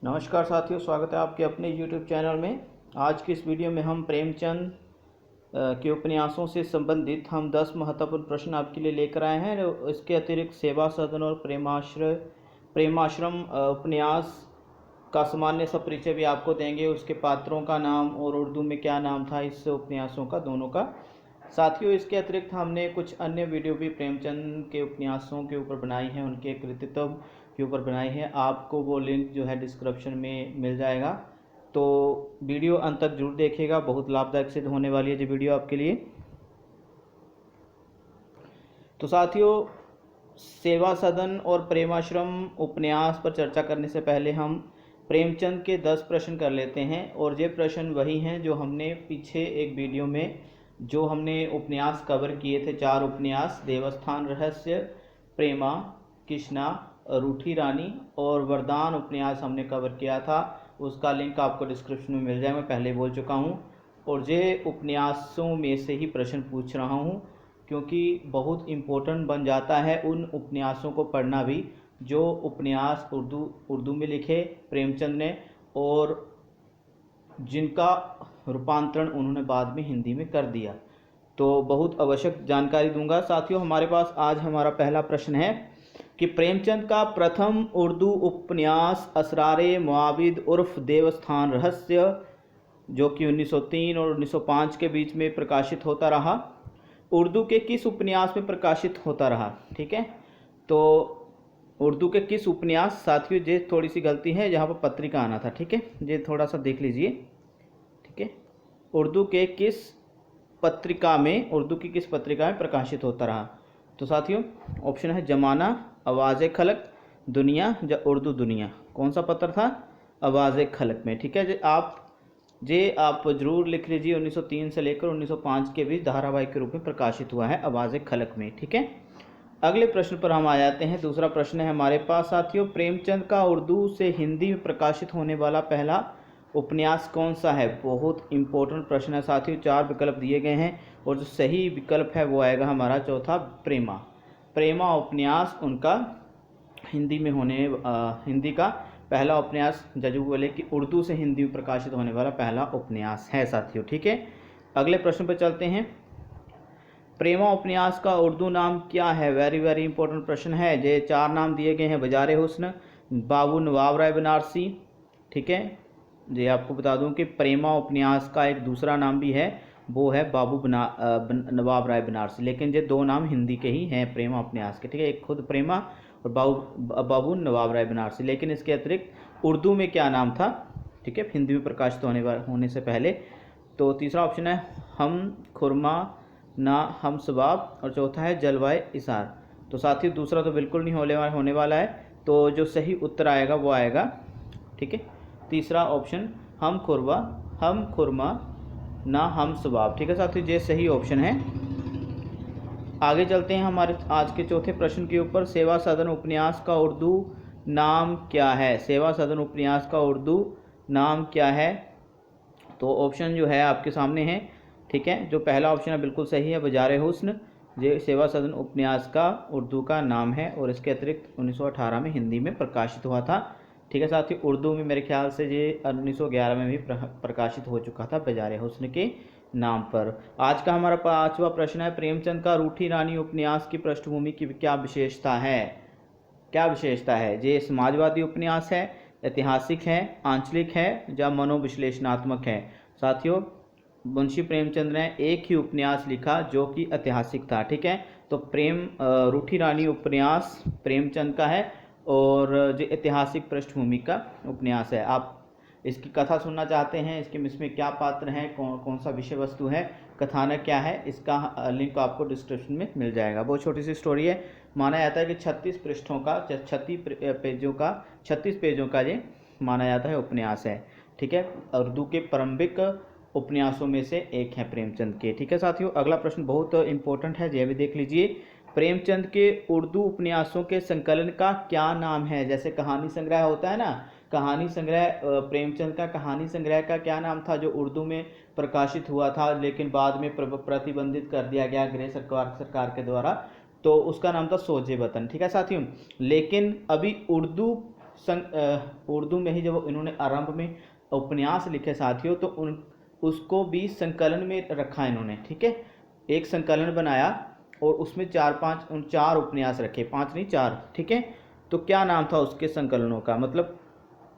नमस्कार साथियों, स्वागत है आपके अपने YouTube चैनल में। आज की इस वीडियो में हम प्रेमचंद के उपन्यासों से संबंधित हम 10 महत्वपूर्ण प्रश्न आपके लिए लेकर आए हैं। इसके अतिरिक्त सेवा सदन और प्रेमाश्रम उपन्यास का सामान्य सा परिचय भी आपको देंगे, उसके पात्रों का नाम और उर्दू में क्या नाम था इस उपन्यासों का, दोनों का। साथियों, इसके अतिरिक्त हमने कुछ अन्य वीडियो भी प्रेमचंद के उपन्यासों के ऊपर बनाई हैं, उनके कृतित्व के ऊपर बनाई है। आपको वो लिंक जो है डिस्क्रिप्शन में मिल जाएगा, तो वीडियो अंत तक जरूर देखिएगा, बहुत लाभदायक सिद्ध होने वाली है ये वीडियो आपके लिए। तो साथियों, सेवा सदन और प्रेमाश्रम उपन्यास पर चर्चा करने से पहले हम प्रेमचंद के 10 प्रश्न कर लेते हैं। और ये प्रश्न वही हैं जो हमने पीछे एक वीडियो में जो हमने उपन्यास कवर किए थे, 4 उपन्यास, देवस्थान रहस्य, प्रेमा, कृष्णा, रूठी रानी और वरदान उपन्यास हमने कवर किया था। उसका लिंक आपको डिस्क्रिप्शन में मिल जाएगा, मैं पहले बोल चुका हूँ। और ये उपन्यासों में से ही प्रश्न पूछ रहा हूँ, क्योंकि बहुत इम्पोर्टेंट बन जाता है उन उपन्यासों को पढ़ना भी जो उपन्यास उर्दू में लिखे प्रेमचंद ने, और जिनका रूपांतरण उन्होंने बाद में हिंदी में कर दिया। तो बहुत आवश्यक जानकारी दूंगा। साथियों, हमारे पास आज हमारा पहला प्रश्न है कि प्रेमचंद का प्रथम उर्दू उपन्यास असरारे मुआविद उर्फ देवस्थान रहस्य, जो कि 1903 और 1905 के बीच में प्रकाशित होता रहा, उर्दू के किस उपन्यास में प्रकाशित होता रहा? ठीक है, तो उर्दू के किस उपन्यास, साथियों ये थोड़ी सी गलती है, यहाँ पर पत्रिका आना था। ठीक है, ये थोड़ा सा देख लीजिए। ठीक है, उर्दू की किस पत्रिका में प्रकाशित होता रहा? तो साथियों ऑप्शन है जमाना, आवाज़ खलक, दुनिया या उर्दू दुनिया। कौन सा पत्र था? आवाज़ खलक में। ठीक है, आप जरूर लिख लीजिए। 1903 से लेकर 1905 के बीच धारावाहिक के रूप में प्रकाशित हुआ है आवाज़ खलक में। ठीक है, अगले प्रश्न पर हम आ जाते हैं। दूसरा प्रश्न है हमारे पास साथियों, प्रेमचंद का उर्दू से हिंदी में प्रकाशित होने वाला पहला उपन्यास कौन सा है? बहुत इंपॉर्टेंट प्रश्न है साथियों। 4 विकल्प दिए गए हैं और जो सही विकल्प है वो आएगा हमारा चौथा, प्रेमा उपन्यास उनका हिंदी का पहला उपन्यास, जजू बोले कि उर्दू से हिंदी में प्रकाशित होने वाला पहला उपन्यास है साथियों। ठीक है, अगले प्रश्न पर चलते हैं। प्रेमा उपन्यास का उर्दू नाम क्या है? वेरी वेरी इंपॉर्टेंट प्रश्न है। ये 4 नाम दिए गए हैं, बजारे हुस्न, बाबू नवाब राय बनारसी। ठीक है, ये आपको बता दूं कि प्रेमा उपन्यास का एक दूसरा नाम भी है, वो है नवाब राय बनारसी, लेकिन ये 2 नाम हिंदी के ही हैं प्रेमा उपन्यास के। ठीक है, एक खुद प्रेमा और बाबू नवाब राय बनारसी, लेकिन इसके अतिरिक्त उर्दू में क्या नाम था? ठीक है, हिंदी में प्रकाशित होने से पहले। तो तीसरा ऑप्शन है हम खुरमा ना हम सबाब, और चौथा है जलवाए इसार। तो साथियों दूसरा तो बिल्कुल नहीं होने वाला है, तो जो सही उत्तर आएगा वो आएगा, ठीक है, तीसरा ऑप्शन, हम खुरमा ना हम सबाब। ठीक है साथियों, ये सही ऑप्शन है। आगे चलते हैं हमारे आज के चौथे प्रश्न के ऊपर। सेवा सदन उपन्यास का उर्दू नाम क्या है? सेवा सदन उपन्यास का उर्दू नाम क्या है? तो ऑप्शन जो है आपके सामने है। ठीक है, जो पहला ऑप्शन है बिल्कुल सही है, बजारे हुस्न, ये सेवा सदन उपन्यास का उर्दू का नाम है, और इसके अतिरिक्त 1918 में हिंदी में प्रकाशित हुआ था। ठीक है साथियों, उर्दू में मेरे ख्याल से ये 1911 में भी प्रकाशित हो चुका था बजारे हुस्न के नाम पर। आज का हमारा 5वां प्रश्न है, प्रेमचंद का रूठी रानी उपन्यास की पृष्ठभूमि की क्या विशेषता है? क्या विशेषता है? ये समाजवादी उपन्यास है, ऐतिहासिक है, आंचलिक है या मनोविश्लेषणात्मक है? साथियों, मुंशी प्रेमचंद ने एक ही उपन्यास लिखा जो कि ऐतिहासिक था। ठीक है, तो रूठी रानी उपन्यास प्रेमचंद का है और जो ऐतिहासिक पृष्ठभूमि का उपन्यास है। आप इसकी कथा सुनना चाहते हैं, इसमें क्या पात्र हैं, कौन सा विषय वस्तु है, कथानक क्या है, इसका लिंक आपको डिस्क्रिप्शन में मिल जाएगा। बहुत छोटी सी स्टोरी है। माना जाता है कि 36 पृष्ठों का, 36 पेजों का ये माना जाता है उपन्यास है। ठीक है, उर्दू के प्रारंभिक उपन्यासों में से एक है प्रेमचंद के। ठीक है साथियों, अगला प्रश्न बहुत इंपॉर्टेंट है, यह भी देख लीजिए। प्रेमचंद के उर्दू उपन्यासों के संकलन का क्या नाम है? जैसे कहानी संग्रह होता है ना, कहानी संग्रह, प्रेमचंद का कहानी संग्रह का क्या नाम था जो उर्दू में प्रकाशित हुआ था लेकिन बाद में प्रतिबंधित कर दिया गया गृह सरकार के द्वारा? तो उसका नाम था सोजे वतन। ठीक है साथियों, लेकिन अभी उर्दू उर्दू में ही जब इन्होंने आरंभ में उपन्यास लिखे साथियों, तो उसको भी संकलन में रखा इन्होंने, ठीक है। एक संकलन बनाया और उसमें चार उपन्यास रखे, 5 नहीं 4, ठीक है। तो क्या नाम था उसके संकलनों का, मतलब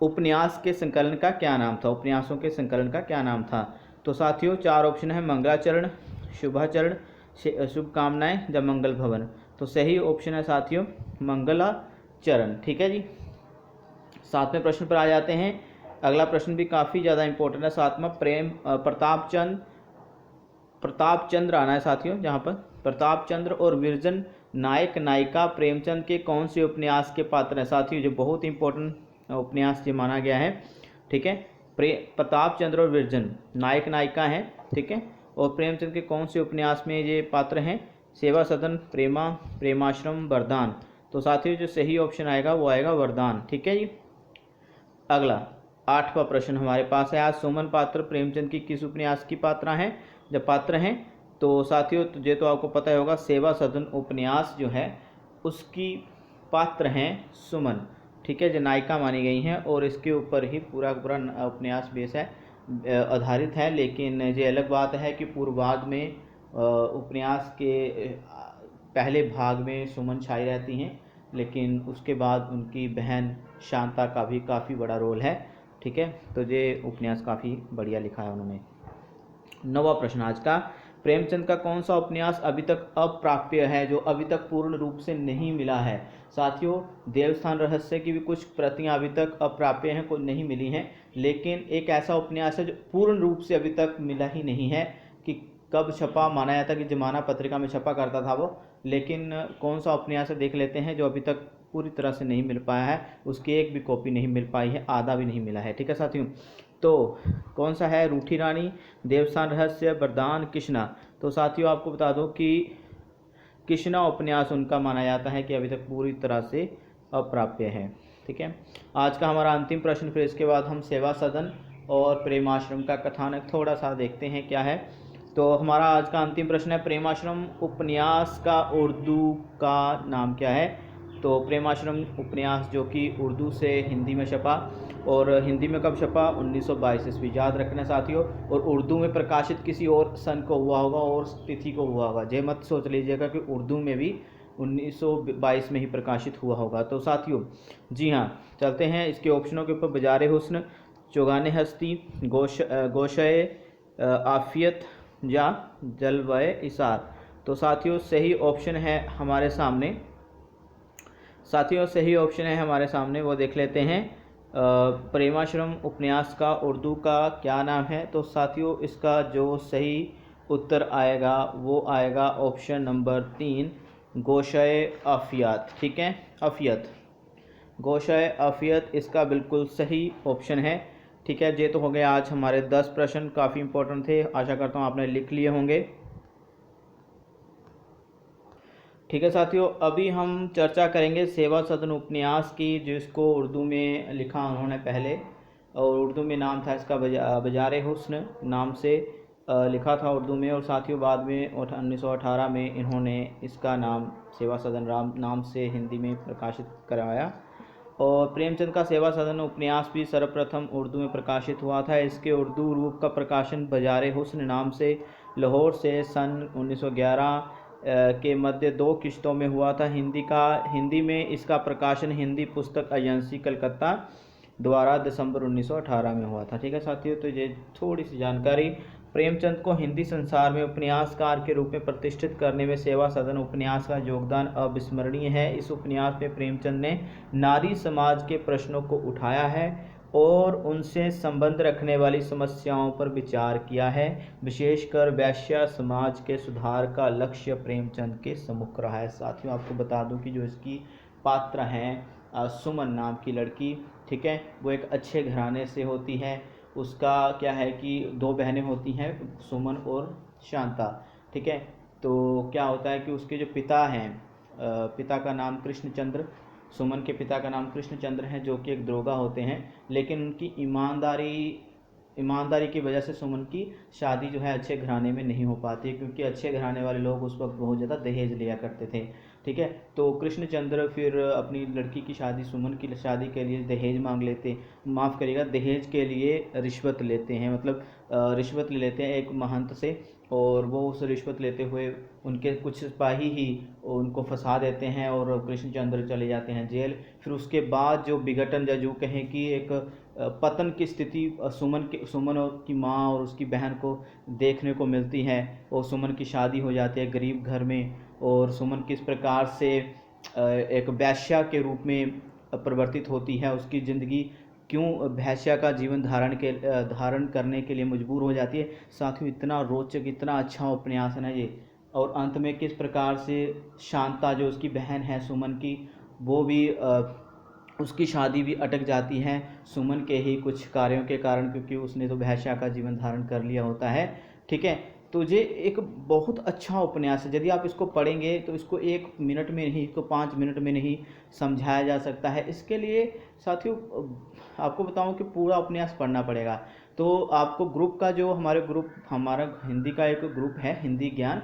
उपन्यास के संकलन का क्या नाम था, उपन्यासों के संकलन का क्या नाम था? तो साथियों 4 ऑप्शन है, मंगलाचरण, शुभाचरण, शुभकामनाएं या मंगल भवन। तो सही ऑप्शन है साथियों मंगलाचरण, ठीक है जी। 7वें प्रश्न पर आ जाते हैं। अगला प्रश्न भी काफ़ी ज़्यादा इंपॉर्टेंट है। 7वां प्रताप चंद्र आना है साथियों, जहाँ पर प्रताप चंद्र और विरजन नायक नायिका प्रेमचंद के कौन से उपन्यास के पात्र हैं साथियों? जो बहुत इंपॉर्टेंट उपन्यास ये माना गया है, ठीक है। प्रताप चंद्र और विरजन नायक नायिका हैं, ठीक है। और प्रेमचंद के कौन से उपन्यास में ये पात्र हैं? सेवा सदन, प्रेमाश्रम, वरदान। तो साथियों जो सही ऑप्शन आएगा वो आएगा वरदान, ठीक है जी। अगला 8वां प्रश्न हमारे पास है। आज सुमन पात्र प्रेमचंद की किस उपन्यास की पात्रा हैं, जब पात्र हैं? तो साथियों ये तो आपको पता ही होगा, सेवा सदन उपन्यास जो है उसकी पात्र हैं सुमन, ठीक है, जो नायिका मानी गई हैं। और इसके ऊपर ही पूरा उपन्यास बेस है, आधारित है। लेकिन ये अलग बात है कि पूर्वार्ध में उपन्यास के पहले भाग में सुमन छाई रहती हैं, लेकिन उसके बाद उनकी बहन शांता का भी काफ़ी बड़ा रोल है, ठीक है। तो ये उपन्यास काफ़ी बढ़िया लिखा है उन्होंने। 9वां प्रश्न आज का, प्रेमचंद का कौन सा उपन्यास अभी तक अप्राप्य है, जो अभी तक पूर्ण रूप से नहीं मिला है? साथियों देवस्थान रहस्य की भी कुछ प्रतियां अभी तक अप्राप्य हैं, कोई नहीं मिली हैं। लेकिन एक ऐसा उपन्यास है जो पूर्ण रूप से अभी तक मिला ही नहीं है, कि कब छपा, माना जाता कि जमाना पत्रिका में छपा करता था वो, लेकिन कौन सा उपन्यास है देख लेते हैं जो अभी तक पूरी तरह से नहीं मिल पाया है, उसकी एक भी कॉपी नहीं मिल पाई है, आधा भी नहीं मिला है, ठीक है साथियों। तो कौन सा है? रूठी रानी, देवस्थान रहस्य, वरदान, कृष्णा। तो साथियों आपको बता दो कि कृष्णा उपन्यास उनका माना जाता है कि अभी तक पूरी तरह से अप्राप्य है, ठीक है। आज का हमारा अंतिम प्रश्न, फिर इसके बाद हम सेवा सदन और प्रेमाश्रम का कथानक थोड़ा सा देखते हैं क्या है। तो हमारा आज का अंतिम प्रश्न है, प्रेमाश्रम उपन्यास का उर्दू का नाम क्या है? तो प्रेमाश्रम उपन्यास जो कि उर्दू से हिंदी में छपा, और हिंदी में कब छपा? 1922 ईस्वी, याद रखना साथियों। और उर्दू में प्रकाशित किसी और सन को हुआ होगा और तिथि को हुआ होगा, ये मत सोच लीजिएगा कि उर्दू में भी 1922 में ही प्रकाशित हुआ होगा। तो साथियों जी हाँ, चलते हैं इसके ऑप्शनों के ऊपर। बाजार हुस्न, चौगाने हस्ती, गोशे आफियत या जलवाए इसार। तो साथियों सही ऑप्शन है हमारे सामने, वो देख लेते हैं। प्रेमाश्रम उपन्यास का उर्दू का क्या नाम है? तो साथियों इसका जो सही उत्तर आएगा वो आएगा ऑप्शन नंबर 3, गोशे आफियत, ठीक है, आफियत, गोशे आफियत इसका बिल्कुल सही ऑप्शन है, ठीक है। ये तो हो गए आज हमारे 10 प्रश्न, काफ़ी इंपॉर्टेंट थे, आशा करता हूँ आपने लिख लिए होंगे, ठीक है साथियों। अभी हम चर्चा करेंगे सेवा सदन उपन्यास की, जिसको उर्दू में लिखा उन्होंने पहले, और उर्दू में नाम था इसका बाजार हुस्न नाम से लिखा था उर्दू में, और साथियों बाद में 1918 में इन्होंने इसका नाम सेवा सदन नाम से हिंदी में प्रकाशित करवाया। और प्रेमचंद का सेवा सदन उपन्यास भी सर्वप्रथम उर्दू में प्रकाशित हुआ था। इसके उर्दू रूप का प्रकाशन बाजार हुस्न नाम से लाहौर से सन 1911 के मध्य 2 किश्तों में हुआ था। हिंदी में इसका प्रकाशन हिंदी पुस्तक एजेंसी कलकत्ता द्वारा दिसंबर 1918 में हुआ था, ठीक है साथियों। तो ये थोड़ी सी जानकारी। प्रेमचंद को हिंदी संसार में उपन्यासकार के रूप में प्रतिष्ठित करने में सेवा सदन उपन्यास का योगदान अविस्मरणीय है। इस उपन्यास में प्रेमचंद ने नारी समाज के प्रश्नों को उठाया है और उनसे संबंध रखने वाली समस्याओं पर विचार किया है। विशेषकर वैश्य समाज के सुधार का लक्ष्य प्रेमचंद के सम्मुख रहा है। साथियों आपको बता दूं कि जो इसकी पात्र हैं सुमन नाम की लड़की, ठीक है, वो एक अच्छे घराने से होती है। उसका क्या है कि 2 बहनें होती हैं, सुमन और शांता, ठीक है। तो क्या होता है कि उसके जो पिता हैं, पिता का नाम कृष्णचंद्र, सुमन के पिता का नाम कृष्णचंद्र है, जो कि एक दरोगा होते हैं। लेकिन उनकी ईमानदारी की वजह से सुमन की शादी जो है अच्छे घराने में नहीं हो पाती, क्योंकि अच्छे घराने वाले लोग उस वक्त बहुत ज़्यादा दहेज लिया करते थे। ठीक है। तो कृष्णचंद्र फिर अपनी लड़की की शादी, सुमन की शादी के लिए दहेज मांग लेते, माफ़ करिएगा, दहेज के लिए रिश्वत लेते हैं, मतलब रिश्वत ले लेते हैं एक महंत से, और वो उस रिश्वत लेते हुए उनके कुछ सिपाही ही उनको फंसा देते हैं और कृष्णचंद्र चले जाते हैं जेल। फिर उसके बाद जो विघटन या जो कहें कि एक पतन की स्थिति सुमन की माँ और उसकी बहन को देखने को मिलती है। और सुमन की शादी हो जाती है गरीब घर में, और सुमन किस प्रकार से एक वेश्या के रूप में परिवर्तित होती है, उसकी ज़िंदगी क्यों वेश्या का जीवन धारण करने के लिए मजबूर हो जाती है। साथियों, इतना रोचक, इतना अच्छा उपन्यास है ना ये। और अंत में किस प्रकार से शांता जो उसकी बहन है सुमन की, वो भी उसकी शादी भी अटक जाती है सुमन के ही कुछ कार्यों के कारण, क्योंकि उसने तो वेश्या का जीवन धारण कर लिया होता है। ठीक है। तो ये एक बहुत अच्छा उपन्यास है। यदि आप इसको पढ़ेंगे तो इसको 1 मिनट में नहीं, इसको 5 मिनट में नहीं समझाया जा सकता है। इसके लिए साथियों आपको बताऊं कि पूरा उपन्यास पढ़ना पड़ेगा। तो आपको ग्रुप का जो हमारा हिंदी का एक ग्रुप है, हिंदी ज्ञान,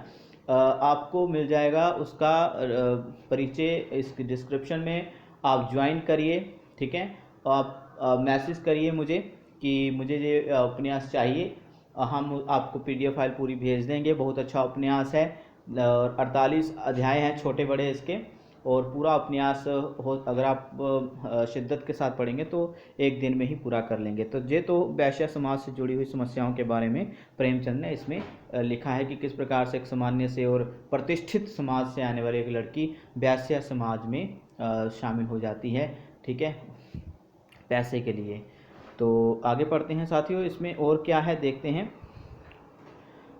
आपको मिल जाएगा उसका परिचय इस डिस्क्रिप्शन में। आप ज्वाइन करिए, ठीक है। आप मैसेज करिए मुझे कि मुझे ये उपन्यास चाहिए, हम आपको PDF फाइल पूरी भेज देंगे। बहुत अच्छा उपन्यास है, और 48 अध्याय हैं छोटे बड़े इसके, और पूरा उपन्यास अगर आप शिद्दत के साथ पढ़ेंगे तो एक दिन में ही पूरा कर लेंगे। तो ये तो वैश्य समाज से जुड़ी हुई समस्याओं के बारे में प्रेमचंद ने इसमें लिखा है कि किस प्रकार से एक सामान्य से और प्रतिष्ठित समाज से आने वाली एक लड़की वैश्य समाज में शामिल हो जाती है, ठीक है, पैसे के लिए। तो आगे पढ़ते हैं साथियों, इसमें और क्या है देखते हैं।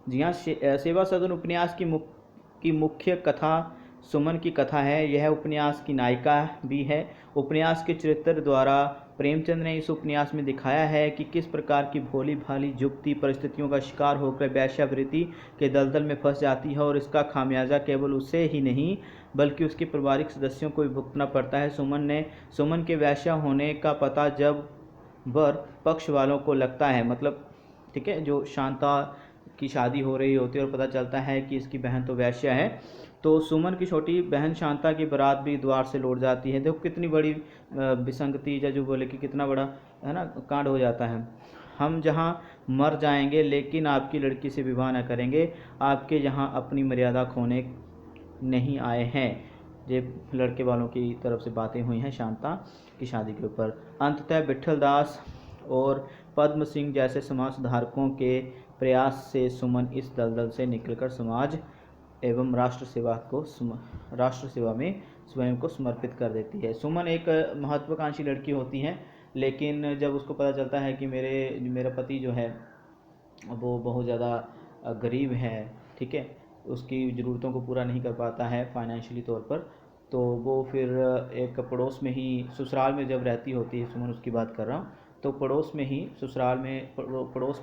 जी हाँ, सेवा सदन उपन्यास की मुख्य कथा सुमन की कथा है। यह उपन्यास की नायिका भी है। उपन्यास के चरित्र द्वारा प्रेमचंद ने इस उपन्यास में दिखाया है कि किस प्रकार की भोली भाली युवती परिस्थितियों का शिकार होकर वेश्यावृत्ति के दलदल में फंस जाती है, और इसका खामियाजा केवल उसे ही नहीं बल्कि उसके पारिवारिक सदस्यों को भी भुगतना पड़ता है। सुमन के वेश्या होने का पता जब वर पक्ष वालों को लगता है, मतलब ठीक है, जो शांता की शादी हो रही होती है और पता चलता है कि इसकी बहन तो वेश्या है, तो सुमन की छोटी बहन शांता की बारात भी द्वार से लौट जाती है। देखो कितनी बड़ी विसंगति, या जो बोले कि कितना बड़ा है ना कांड हो जाता है। हम जहाँ मर जाएंगे लेकिन आपकी लड़की से विवाह न करेंगे, आपके यहाँ अपनी मर्यादा खोने नहीं आए हैं। ये लड़के वालों की तरफ से बातें हुई हैं शांता की शादी के ऊपर। अंततः विट्ठल दास और पद्म सिंह जैसे समाज सुधारकों के प्रयास से सुमन इस दलदल से निकलकर समाज एवं राष्ट्र सेवा में स्वयं को समर्पित कर देती है। सुमन एक महत्वाकांक्षी लड़की होती है, लेकिन जब उसको पता चलता है कि मेरा पति जो है वो बहुत ज़्यादा गरीब है, ठीक है, उसकी ज़रूरतों को पूरा नहीं कर पाता है फाइनेंशियली तौर पर, तो वो फिर एक पड़ोस में ही ससुराल में जब रहती होती है सुमन, उसकी बात कर रहा हूँ, तो पड़ोस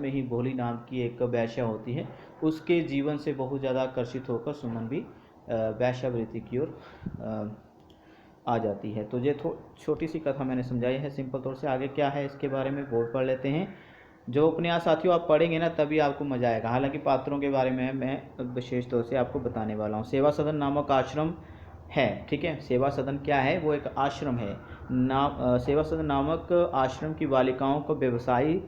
में ही भोली नाम की एक वेश्या होती है। उसके जीवन से बहुत ज़्यादा आकर्षित होकर सुमन भी वेश्यावृत्ति की ओर आ जाती है। तो ये छोटी सी कथा मैंने समझाई है सिंपल तौर से। आगे क्या है इसके बारे में बोर्ड पढ़ लेते हैं। जो उपन्यास साथियों आप पढ़ेंगे ना तभी आपको मजा आएगा। हालांकि पात्रों के बारे में मैं विशेष तौर से आपको बताने वाला हूँ। सेवा सदन नामक आश्रम है, ठीक है। सेवा सदन क्या है? वो एक आश्रम है। सेवा सदन नामक आश्रम की बालिकाओं को व्यवसायी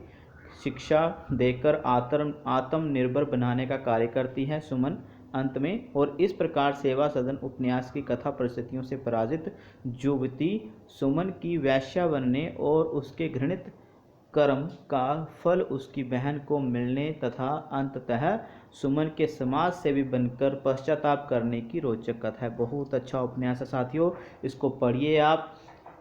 शिक्षा देकर आत्मनिर्भर बनाने का कार्य करती है सुमन अंत में। और इस प्रकार सेवा सदन उपन्यास की कथा परिस्थितियों से पराजित युवती सुमन की वेश्या बनने और उसके घृणित कर्म का फल उसकी बहन को मिलने तथा अंततः सुमन के समाज से भी बनकर पश्चाताप करने की रोचक कथा है। बहुत अच्छा उपन्यास है साथियों, इसको पढ़िए आप।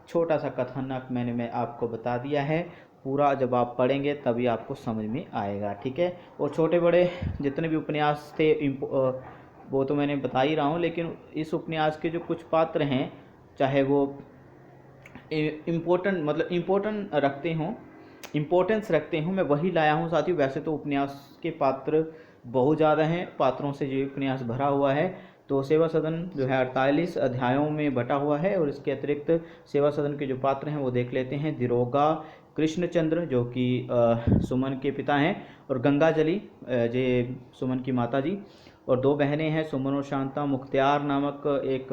छोटा सा कथानक मैं आपको बता दिया है, पूरा जब आप पढ़ेंगे तभी आपको समझ में आएगा, ठीक है। और छोटे बड़े जितने भी उपन्यास थे वो तो मैंने बता ही रहा हूँ, लेकिन इस उपन्यास के जो कुछ पात्र हैं, चाहे वो इम्पोर्टेंस रखते हों, मैं वही लाया हूँ साथियों। वैसे तो उपन्यास के पात्र बहुत ज़्यादा हैं, पात्रों से ये उपन्यास भरा हुआ है। तो सेवा सदन जो है 48 अध्यायों में बटा हुआ है, और इसके अतिरिक्त सेवा सदन के जो पात्र हैं वो देख लेते हैं। दिरोगा कृष्णचंद्र जो कि सुमन के पिता हैं, और गंगाजली जे सुमन की माता जी, और 2 बहनें हैं, सुमन और शांता। मुख्तियार नामक एक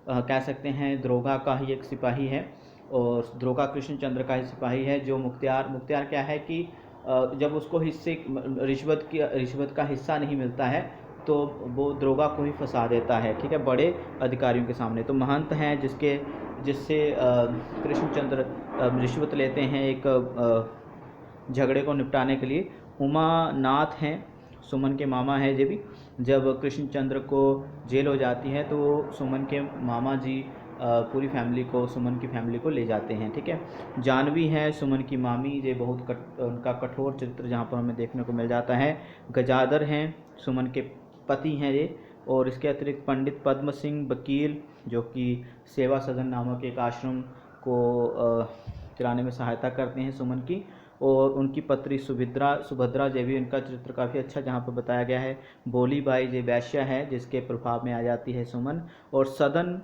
कह सकते हैं दरोगा का ही एक सिपाही है, और दरोगा कृष्णचंद्र का ही सिपाही है। जो मुख्तियार क्या है कि जब उसको रिश्वत का हिस्सा नहीं मिलता है तो वो दरोगा को ही फंसा देता है, ठीक है, बड़े अधिकारियों के सामने। तो महंत हैं जिससे कृष्णचंद्र रिश्वत लेते हैं एक झगड़े को निपटाने के लिए। उमानाथ हैं, सुमन के मामा हैं ये भी। जब कृष्णचंद्र को जेल हो जाती है तो सुमन के मामा जी पूरी फैमिली को, सुमन की फैमिली को ले जाते हैं, ठीक है। जानवी है सुमन की मामी, ये बहुत उनका कठोर चरित्र जहाँ पर हमें देखने को मिल जाता है। गजाधर हैं सुमन के पति हैं ये। और इसके अतिरिक्त पंडित पद्म सिंह वकील, जो कि सेवा सदन नामक एक आश्रम को चलाने में सहायता करते हैं सुमन की। और उनकी पत्री सुभद्रा जे भी, उनका चरित्र काफ़ी अच्छा जहाँ पर बताया गया है। बोली बाई जे वैश्या है जिसके प्रभाव में आ जाती है सुमन। और सदन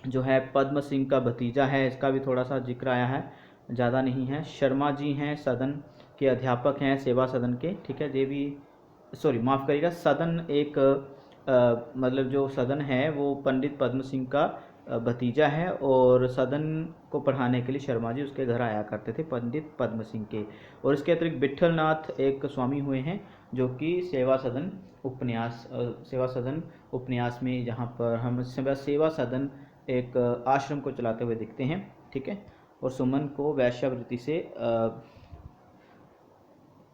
जो है पद्म सिंह का भतीजा है, इसका भी थोड़ा सा जिक्र आया है, ज़्यादा नहीं है। शर्मा जी हैं सदन के अध्यापक हैं सेवा सदन के, ठीक है। ये भी माफ़ करिएगा, सदन एक मतलब जो सदन है वो पंडित पद्म सिंह का भतीजा है, और सदन को पढ़ाने के लिए शर्मा जी उसके घर आया करते थे, पंडित पद्म सिंह के। और इसके अतिरिक्त विट्ठलनाथ एक स्वामी हुए हैं जो कि सेवा सदन उपन्यास में, जहाँ पर हम सेवा सदन एक आश्रम को चलाते हुए दिखते हैं, ठीक है। और सुमन को वैश्यावृत्ति से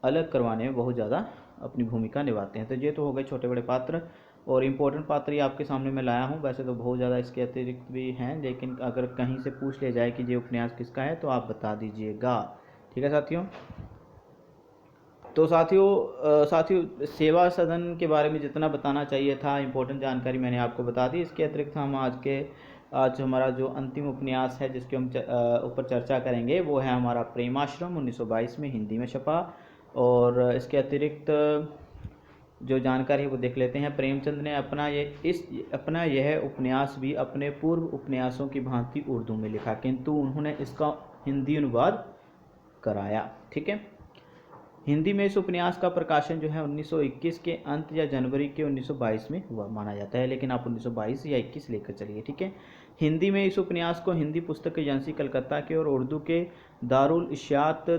अलग करवाने में बहुत ज़्यादा अपनी भूमिका निभाते हैं। तो ये तो हो गए छोटे बड़े पात्र, और इम्पोर्टेंट पात्र ही आपके सामने मैं लाया हूँ। वैसे तो बहुत ज़्यादा इसके अतिरिक्त भी हैं, लेकिन अगर कहीं से पूछ लिया जाए कि ये उपन्यास किसका है तो आप बता दीजिएगा, ठीक है साथियों। तो साथियों सेवा सदन के बारे में जितना बताना चाहिए था, इम्पोर्टेंट जानकारी मैंने आपको बता दी। इसके अतिरिक्त हम आज हमारा जो अंतिम उपन्यास है जिसके हम ऊपर चर्चा करेंगे वो है हमारा प्रेमाश्रम, 1922 में हिंदी में छपा। और इसके अतिरिक्त जो जानकारी है वो देख लेते हैं। प्रेमचंद ने अपना यह उपन्यास भी अपने पूर्व उपन्यासों की भांति उर्दू में लिखा, किंतु उन्होंने इसका हिंदी अनुवाद कराया, ठीक है। हिंदी में इस उपन्यास का प्रकाशन जो है 1921 के अंत या जनवरी के 1922 में हुआ माना जाता है, लेकिन आप 1922 या 21 लेकर चलिए, ठीक है। हिंदी में इस उपन्यास को हिंदी पुस्तक एजेंसी कलकत्ता के और उर्दू के दारुल इशात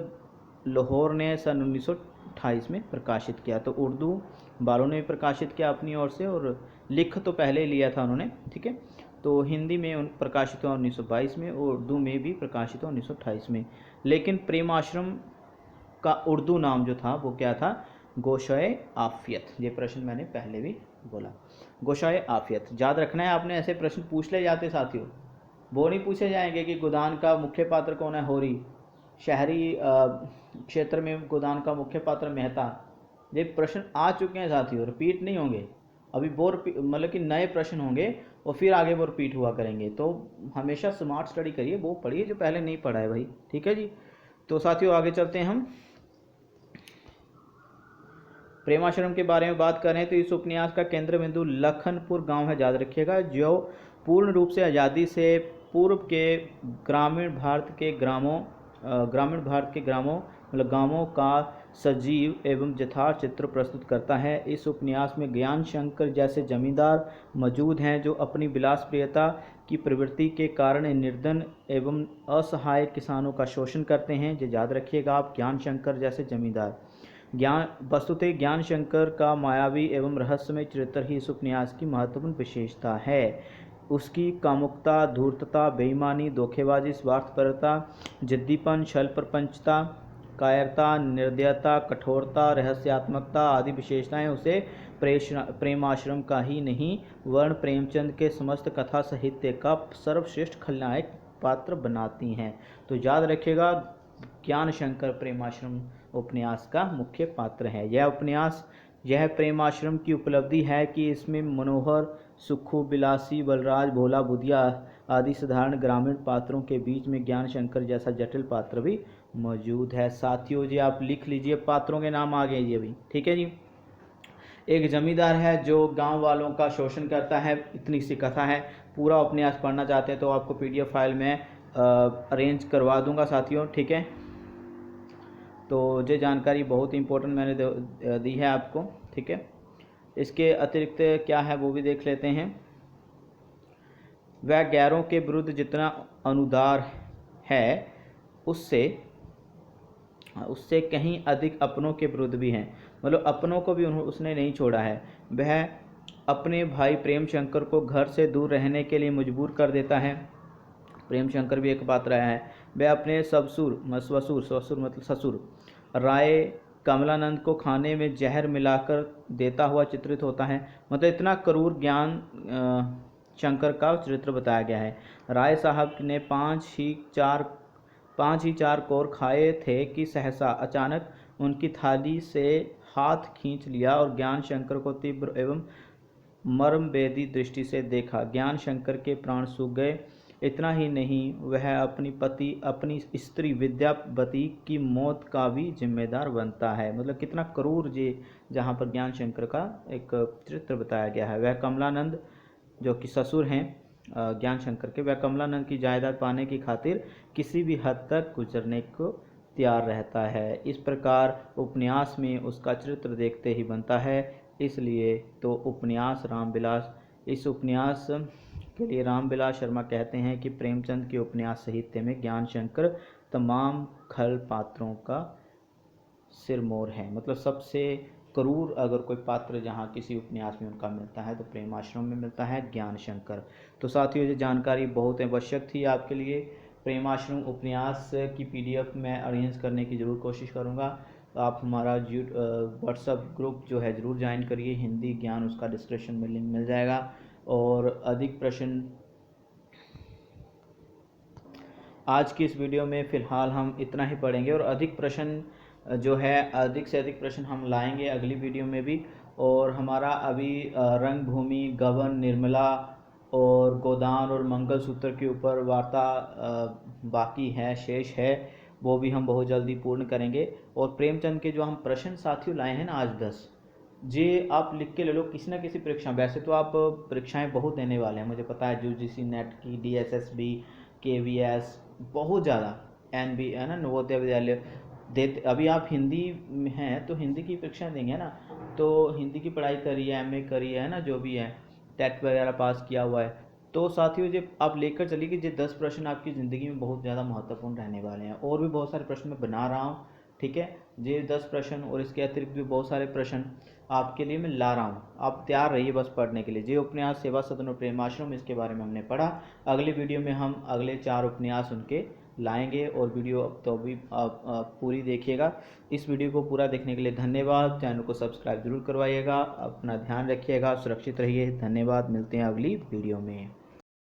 लाहौर ने सन 1928 में प्रकाशित किया। तो उर्दू वालों ने भी प्रकाशित किया अपनी ओर से, और लिख तो पहले ही लिया था उन्होंने, ठीक है। तो हिंदी में प्रकाशित हुआ 1922 में, और उर्दू में भी प्रकाशित हुआ 1928 में। लेकिन प्रेमाश्रम का उर्दू नाम जो था वो क्या था? गोशाए आफियत। ये प्रश्न मैंने पहले भी बोला, गोशाए आफियत याद रखना है आपने। ऐसे प्रश्न पूछ ले जाते साथियों, वो नहीं पूछे जाएंगे कि गोदान का मुख्य पात्र कौन है, होरी। शहरी क्षेत्र में गोदान का मुख्य पात्र मेहता। ये प्रश्न आ चुके हैं साथियों, रिपीट नहीं होंगे अभी। वो मतलब कि नए प्रश्न होंगे और फिर आगे वो रिपीट हुआ करेंगे। तो हमेशा स्मार्ट स्टडी करिए, वो पढ़िए जो पहले नहीं पढ़ा है भाई, ठीक है जी। तो साथियों आगे चलते हैं हम। प्रेमाश्रम के बारे में बात करें तो इस उपन्यास का केंद्र बिंदु लखनपुर गांव है, याद रखिएगा, जो पूर्ण रूप से आज़ादी से पूर्व के ग्रामीण भारत के ग्रामों मतलब गांवों का सजीव एवं यथार्थ चित्र प्रस्तुत करता है। इस उपन्यास में ज्ञान शंकर जैसे जमींदार मौजूद हैं जो अपनी विलासप्रियता की प्रवृत्ति के कारण निर्धन एवं असहाय किसानों का शोषण करते हैं। ये याद रखिएगा आप, ज्ञान शंकर जैसे जमींदार। वस्तुतः ज्ञान शंकर का मायावी एवं रहस्यमय चरित्र ही इस उपन्यास की महत्वपूर्ण विशेषता है। उसकी कामुकता, धूर्तता, बेईमानी, धोखेबाजी, स्वार्थपरता, जिद्दीपन, छल प्रपंचता, कायरता, निर्दयता, कठोरता, रहस्यात्मकता आदि विशेषताएं उसे प्रेमाश्रम का ही नहीं वर्ण प्रेमचंद के समस्त कथा साहित्य का सर्वश्रेष्ठ खलनायक पात्र बनाती हैं। तो याद रखिएगा, ज्ञान शंकर प्रेमाश्रम उपन्यास का मुख्य पात्र है। यह प्रेमाश्रम की उपलब्धि है कि इसमें मनोहर, सुखू, बिलासी, बलराज, भोला, बुधिया आदि साधारण ग्रामीण पात्रों के बीच में ज्ञान शंकर जैसा जटिल पात्र भी मौजूद है। साथियों जी आप लिख लीजिए, पात्रों के नाम आ गए जी अभी, ठीक है जी। एक जमींदार है जो गांव वालों का शोषण करता है, इतनी सी कथा है। पूरा उपन्यास पढ़ना चाहते हैं तो आपको PDF फाइल में अरेंज करवा दूंगा साथियों, ठीक है। तो ये जानकारी बहुत इंपॉर्टेंट मैंने दी है आपको, ठीक है। इसके अतिरिक्त क्या है वो भी देख लेते हैं। वह गैरों के विरुद्ध जितना अनुदार है उससे उससे कहीं अधिक अपनों के विरुद्ध भी हैं, मतलब अपनों को भी उसने नहीं छोड़ा है। वह अपने भाई प्रेम शंकर को घर से दूर रहने के लिए मजबूर कर देता है। प्रेम शंकर भी एक पात्र है। वह अपने ससुर मतलब ससुर राय कमलानंद को खाने में जहर मिलाकर देता हुआ चित्रित होता है। मतलब इतना क्रूर ज्ञान शंकर का चरित्र बताया गया है। राय साहब ने पाँच ही चार कोर खाए थे कि सहसा अचानक उनकी थाली से हाथ खींच लिया और ज्ञान शंकर को तीव्र एवं मर्मभेदी दृष्टि से देखा। ज्ञान शंकर के प्राण सूख गए। इतना ही नहीं, वह अपनी स्त्री विद्यावती की मौत का भी जिम्मेदार बनता है। मतलब कितना क्रूर जी जहाँ पर ज्ञान शंकर का एक चरित्र बताया गया है। वह कमलानंद जो कि ससुर हैं ज्ञान शंकर के, वह कमलानंद की जायदाद पाने की खातिर किसी भी हद तक गुजरने को तैयार रहता है। इस प्रकार उपन्यास में उसका चरित्र देखते ही बनता है। इसलिए तो उपन्यास रामविलास इस उपन्यास के लिए रामविलास शर्मा कहते हैं कि प्रेमचंद के उपन्यास साहित्य में ज्ञान शंकर तमाम खल पात्रों का सिरमौर है। मतलब सबसे क्रूर अगर कोई पात्र जहाँ किसी उपन्यास में उनका मिलता है तो प्रेम आश्रम में मिलता है ज्ञान शंकर। तो साथियों ये जानकारी बहुत आवश्यक थी आपके लिए। प्रेम आश्रम उपन्यास की PDF मैं अरेंज करने की ज़रूर कोशिश करूँगा। आप हमारा व्हाट्सएप ग्रुप जो है ज़रूर ज्वाइन करिए। हिंदी ज्ञान उसका डिस्क्रिप्शन में लिंक मिल जाएगा। और अधिक प्रश्न आज की इस वीडियो में फ़िलहाल हम इतना ही पढ़ेंगे और अधिक प्रश्न जो है अधिक से अधिक प्रश्न हम लाएंगे अगली वीडियो में भी। और हमारा अभी रंगभूमि, गबन, निर्मला और गोदान और मंगलसूत्र के ऊपर वार्ता बाकी है, शेष है, वो भी हम बहुत जल्दी पूर्ण करेंगे। और प्रेमचंद के जो हम प्रश्न साथियों लाए हैं ना आज 10, जे आप लिख के ले लो किसी ना किसी परीक्षा। वैसे तो आप परीक्षाएं बहुत देने वाले हैं, मुझे पता है, UGC नेट की, DSSB, KVS, बहुत ज़्यादा, NB है ना, नवोदय विद्यालय देते। अभी आप हिंदी में हैं तो हिंदी की परीक्षा देंगे ना, तो हिंदी की पढ़ाई करिए, MA करिए, है ना, जो भी है, टेट वगैरह पास किया हुआ है। तो साथियों जब आप लेकर चलिए कि ये 10 प्रश्न आपकी ज़िंदगी में बहुत ज़्यादा महत्वपूर्ण रहने वाले हैं। और भी बहुत सारे प्रश्न मैं बना रहा हूँ, ठीक है। ये 10 प्रश्न और इसके अतिरिक्त भी बहुत सारे प्रश्न आपके लिए मैं ला रहा हूँ। आप तैयार रहिए बस पढ़ने के लिए। ये उपन्यास सेवा सदन और प्रेमाश्रम, इसके बारे में हमने पढ़ा। अगले वीडियो में हम अगले 4 उपन्यास उनके लाएंगे और वीडियो तो भी आप पूरी देखिएगा। इस वीडियो को पूरा देखने के लिए धन्यवाद। चैनल को सब्सक्राइब जरूर करवाइएगा। अपना ध्यान रखिएगा, सुरक्षित रहिए। धन्यवाद, मिलते हैं अगली वीडियो में।